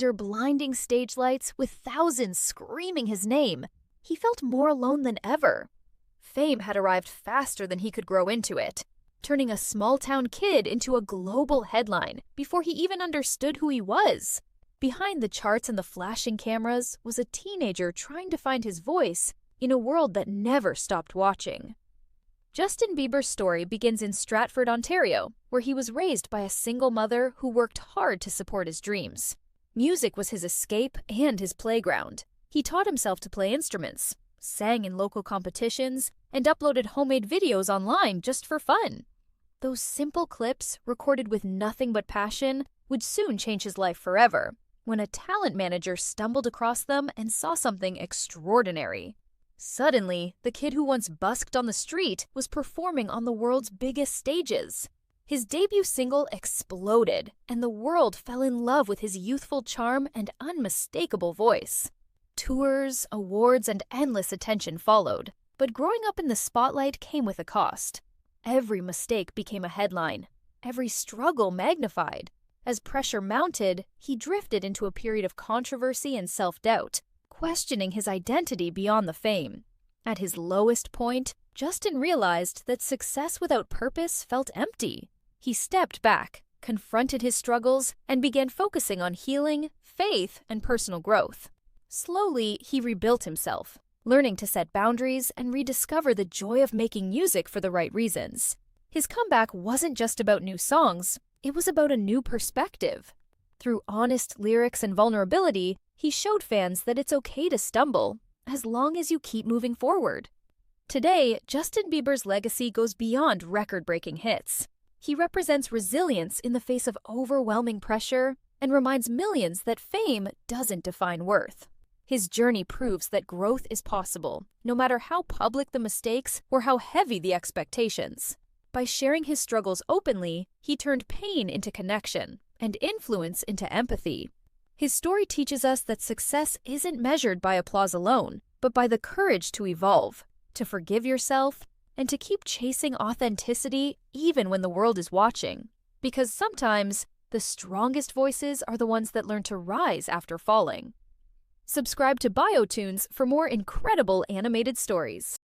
under blinding stage lights with thousands screaming his name, he felt more alone than ever. Fame had arrived faster than he could grow into it, turning a small-town kid into a global headline before he even understood who he was. Behind the charts and the flashing cameras was a teenager trying to find his voice in a world that never stopped watching. Justin Bieber's story begins in Stratford, Ontario, where he was raised by a single mother who worked hard to support his dreams. Music was his escape and his playground. He taught himself to play instruments, sang in local competitions, and uploaded homemade videos online just for fun. Those simple clips, recorded with nothing but passion, would soon change his life forever, when a talent manager stumbled across them and saw something extraordinary. Suddenly, the kid who once busked on the street was performing on the world's biggest stages. His debut single exploded, and the world fell in love with his youthful charm and unmistakable voice. Tours, awards, and endless attention followed, but growing up in the spotlight came with a cost. Every mistake became a headline, every struggle magnified. As pressure mounted, he drifted into a period of controversy and self-doubt, questioning his identity beyond the fame. At his lowest point, Justin realized that success without purpose felt empty. He stepped back, confronted his struggles, and began focusing on healing, faith, and personal growth. Slowly, he rebuilt himself, learning to set boundaries and rediscover the joy of making music for the right reasons. His comeback wasn't just about new songs, it was about a new perspective. Through honest lyrics and vulnerability, he showed fans that it's okay to stumble, as long as you keep moving forward. Today, Justin Bieber's legacy goes beyond record-breaking hits. He represents resilience in the face of overwhelming pressure and reminds millions that fame doesn't define worth. His journey proves that growth is possible, no matter how public the mistakes or how heavy the expectations. By sharing his struggles openly, he turned pain into connection and influence into empathy. His story teaches us that success isn't measured by applause alone, but by the courage to evolve, to forgive yourself, and to keep chasing authenticity even when the world is watching. Because sometimes, the strongest voices are the ones that learn to rise after falling. Subscribe to BioToons for more incredible animated stories.